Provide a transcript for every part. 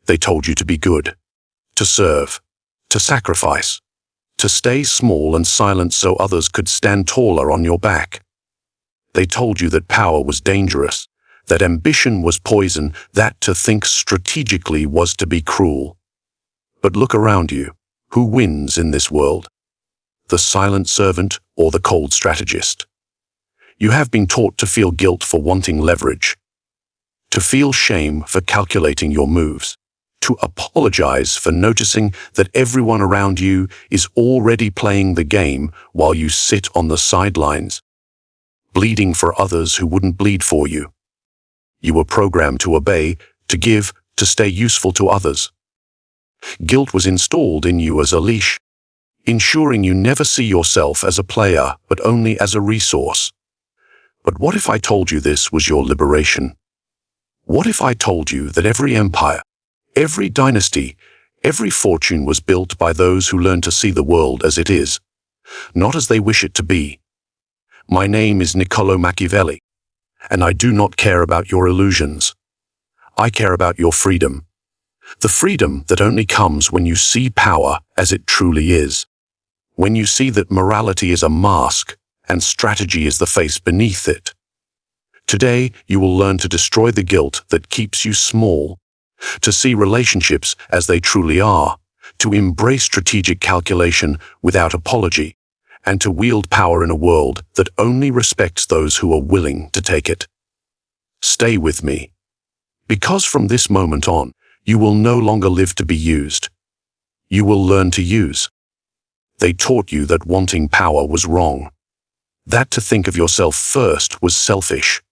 They told you to be good, to serve, to sacrifice, to stay small and silent so others could stand taller on your back. They told you that power was dangerous, that ambition was poison, that to think strategically was to be cruel. But look around you. Who wins in this world? The silent servant or the cold strategist? You have been taught to feel guilt for wanting leverage, to feel shame for calculating your moves, to apologize for noticing that everyone around you is already playing the game while you sit on the sidelines, bleeding for others who wouldn't bleed for you. You were programmed to obey, to give, to stay useful to others. Guilt was installed in you as a leash, ensuring you never see yourself as a player, but only as a resource. But what if I told you this was your liberation? What if I told you that every empire, every dynasty, every fortune was built by those who learn to see the world as it is, not as they wish it to be? My name is Niccolo Machiavelli, and I do not care about your illusions. I care about your freedom. The freedom that only comes when you see power as it truly is. When you see that morality is a mask and strategy is the face beneath it. Today, you will learn to destroy the guilt that keeps you small, to see relationships as they truly are, to embrace strategic calculation without apology, and to wield power in a world that only respects those who are willing to take it. Stay with me, because from this moment on, you will no longer live to be used. You will learn to use. They taught you that wanting power was wrong, that to think of yourself first was selfish,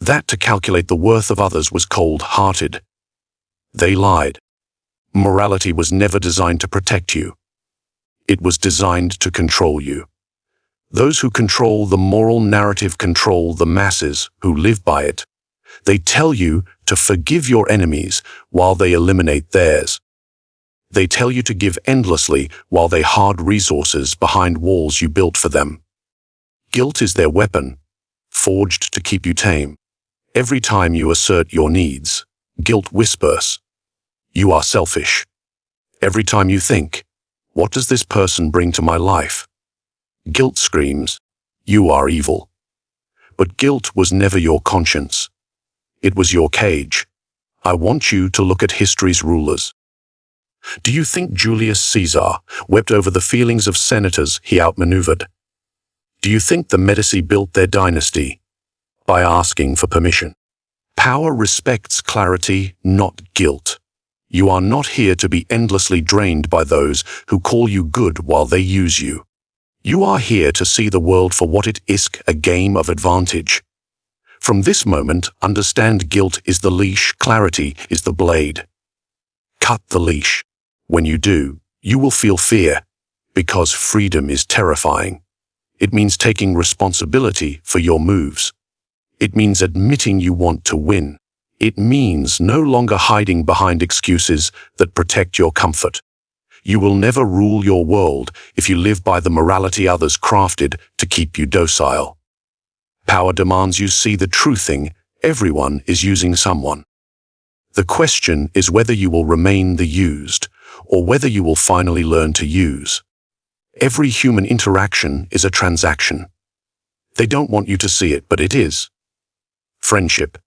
that to calculate the worth of others was cold-hearted. They lied. Morality was never designed to protect you. It was designed to control you. Those who control the moral narrative control the masses who live by it. They tell you to forgive your enemies while they eliminate theirs. They tell you to give endlessly while they hoard resources behind walls you built for them. Guilt is their weapon, forged to keep you tame. Every time you assert your needs, guilt whispers, "You are selfish." Every time you think, "What does this person bring to my life?" guilt screams, "You are evil." But guilt was never your conscience. It was your cage. I want you to look at history's rulers. Do you think Julius Caesar wept over the feelings of senators he outmaneuvered? Do you think the Medici built their dynasty by asking for permission? Power respects clarity, not guilt. You are not here to be endlessly drained by those who call you good while they use you. You are here to see the world for what it is, a game of advantage. From this moment, understand guilt is the leash, clarity is the blade. Cut the leash. When you do, you will feel fear, because freedom is terrifying. It means taking responsibility for your moves. It means admitting you want to win. It means no longer hiding behind excuses that protect your comfort. You will never rule your world if you live by the morality others crafted to keep you docile. Power demands you see the true thing: everyone is using someone. The question is whether you will remain the used, or whether you will finally learn to use. Every human interaction is a transaction. They don't want you to see it, but it is. Friendship,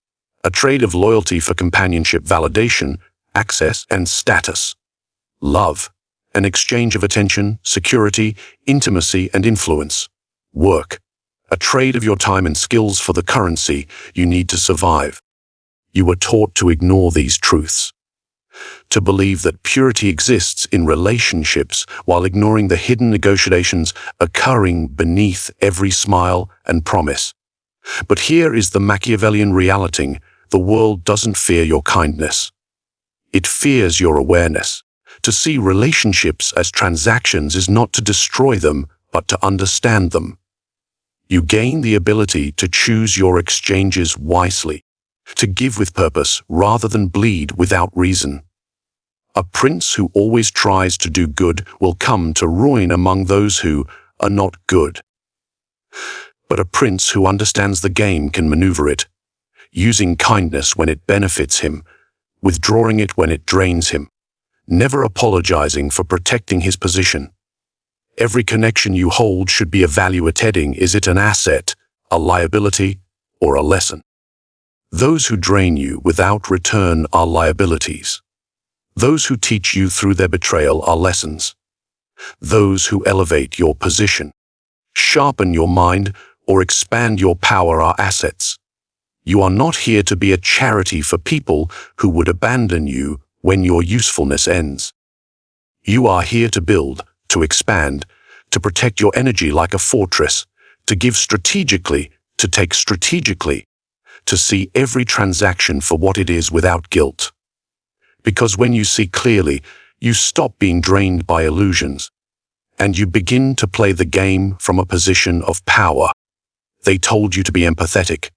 a trade of loyalty for companionship, validation, access, and status. Love, an exchange of attention, security, intimacy, and influence. Work, a trade of your time and skills for the currency you need to survive. You were taught to ignore these truths, to believe that purity exists in relationships while ignoring the hidden negotiations occurring beneath every smile and promise. But here is the Machiavellian reality: the world doesn't fear your kindness. It fears your awareness. To see relationships as transactions is not to destroy them, but to understand them. You gain the ability to choose your exchanges wisely, to give with purpose rather than bleed without reason. A prince who always tries to do good will come to ruin among those who are not good. But a prince who understands the game can maneuver it, using kindness when it benefits him, withdrawing it when it drains him, never apologizing for protecting his position. Every connection you hold should be evaluated: is it an asset, a liability, or a lesson? Those who drain you without return are liabilities. Those who teach you through their betrayal are lessons. Those who elevate your position, sharpen your mind, or expand your power are assets. You are not here to be a charity for people who would abandon you when your usefulness ends. You are here to build, to expand, to protect your energy like a fortress, to give strategically, to take strategically, to see every transaction for what it is without guilt. Because when you see clearly, you stop being drained by illusions, and you begin to play the game from a position of power. They told you to be empathetic.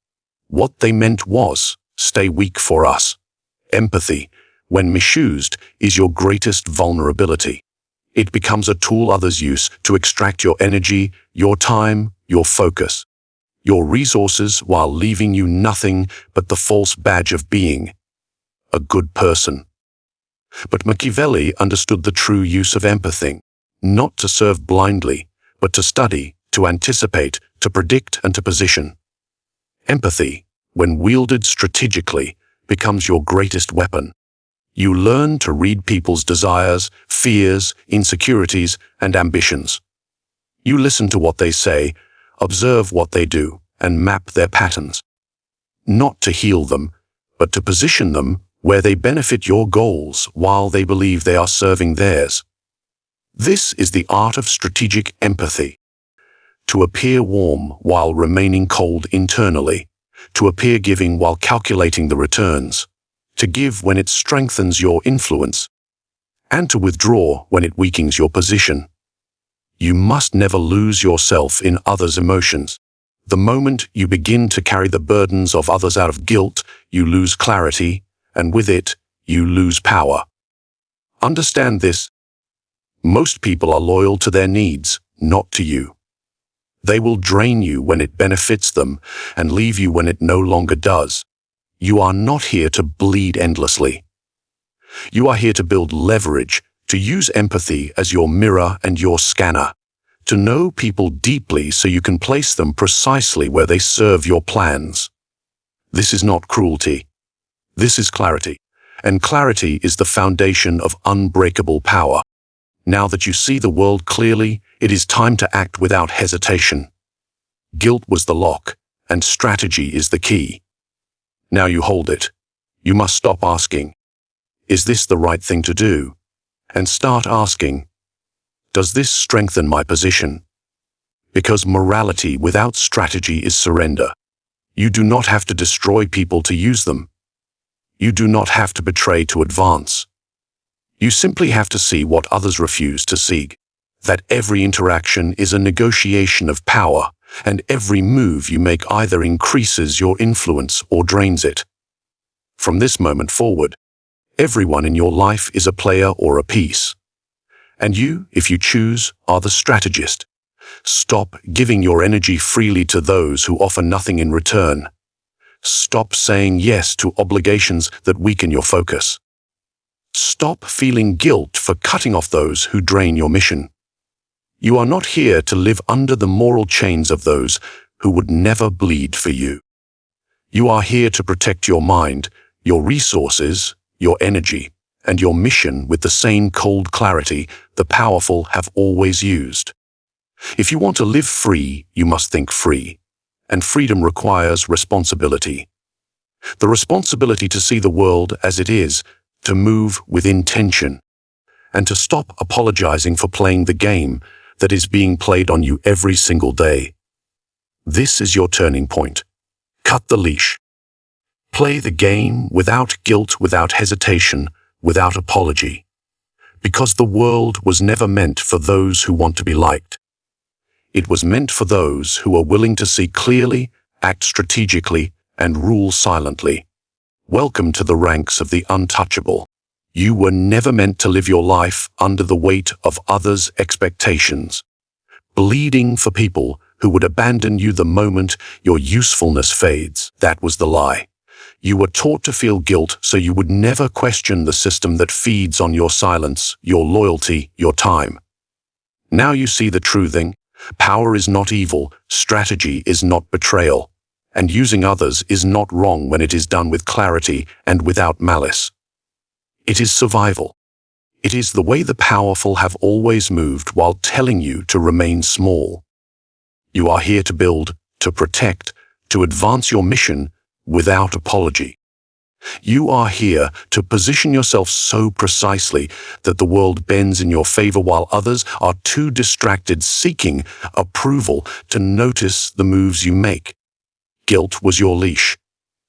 What they meant was, stay weak for us. Empathy, when misused, is your greatest vulnerability. It becomes a tool others use to extract your energy, your time, your focus, your resources, while leaving you nothing but the false badge of being a good person. But Machiavelli understood the true use of empathy, not to serve blindly, but to study, to anticipate, to predict, and to position. Empathy, when wielded strategically, becomes your greatest weapon. You learn to read people's desires, fears, insecurities, and ambitions. You listen to what they say, observe what they do, and map their patterns. Not to heal them, but to position them where they benefit your goals while they believe they are serving theirs. This is the art of strategic empathy. To appear warm while remaining cold internally, to appear giving while calculating the returns, to give when it strengthens your influence, and to withdraw when it weakens your position. You must never lose yourself in others' emotions. The moment you begin to carry the burdens of others out of guilt, you lose clarity, and with it, you lose power. Understand this. Most people are loyal to their needs, not to you. They will drain you when it benefits them and leave you when it no longer does. You are not here to bleed endlessly. You are here to build leverage, to use empathy as your mirror and your scanner, to know people deeply so you can place them precisely where they serve your plans. This is not cruelty. This is clarity, and clarity is the foundation of unbreakable power. Now that you see the world clearly, it is time to act without hesitation. Guilt was the lock, and strategy is the key. Now you hold it. You must stop asking, is this the right thing to do? And start asking, does this strengthen my position? Because morality without strategy is surrender. You do not have to destroy people to use them. You do not have to betray to advance. You simply have to see what others refuse to see. That every interaction is a negotiation of power, and every move you make either increases your influence or drains it. From this moment forward, everyone in your life is a player or a piece. And you, if you choose, are the strategist. Stop giving your energy freely to those who offer nothing in return. Stop saying yes to obligations that weaken your focus. Stop feeling guilt for cutting off those who drain your mission. You are not here to live under the moral chains of those who would never bleed for you. You are here to protect your mind, your resources, your energy, and your mission with the same cold clarity the powerful have always used. If you want to live free, you must think free, and freedom requires responsibility. The responsibility to see the world as it is, to move with intention, and to stop apologizing for playing the game that is being played on you every single day. This is your turning point. Cut the leash. Play the game without guilt, without hesitation, without apology. Because the world was never meant for those who want to be liked. It was meant for those who are willing to see clearly, act strategically, and rule silently. Welcome to the ranks of the untouchable. You were never meant to live your life under the weight of others' expectations, bleeding for people who would abandon you the moment your usefulness fades. That was the lie. You were taught to feel guilt so you would never question the system that feeds on your silence, your loyalty, your time. Now you see the true thing. Power is not evil, strategy is not betrayal, and using others is not wrong when it is done with clarity and without malice. It is survival. It is the way the powerful have always moved while telling you to remain small. You are here to build, to protect, to advance your mission without apology. You are here to position yourself so precisely that the world bends in your favor while others are too distracted seeking approval to notice the moves you make. Guilt was your leash.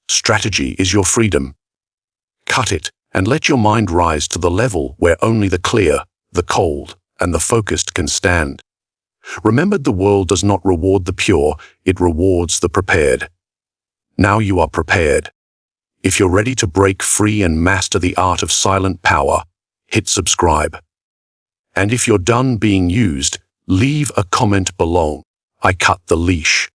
Strategy is your freedom. Cut it and let your mind rise to the level where only the clear, the cold, and the focused can stand. Remember, the world does not reward the pure, it rewards the prepared. Now you are prepared. If you're ready to break free and master the art of silent power, hit subscribe. And if you're done being used, leave a comment below. I cut the leash.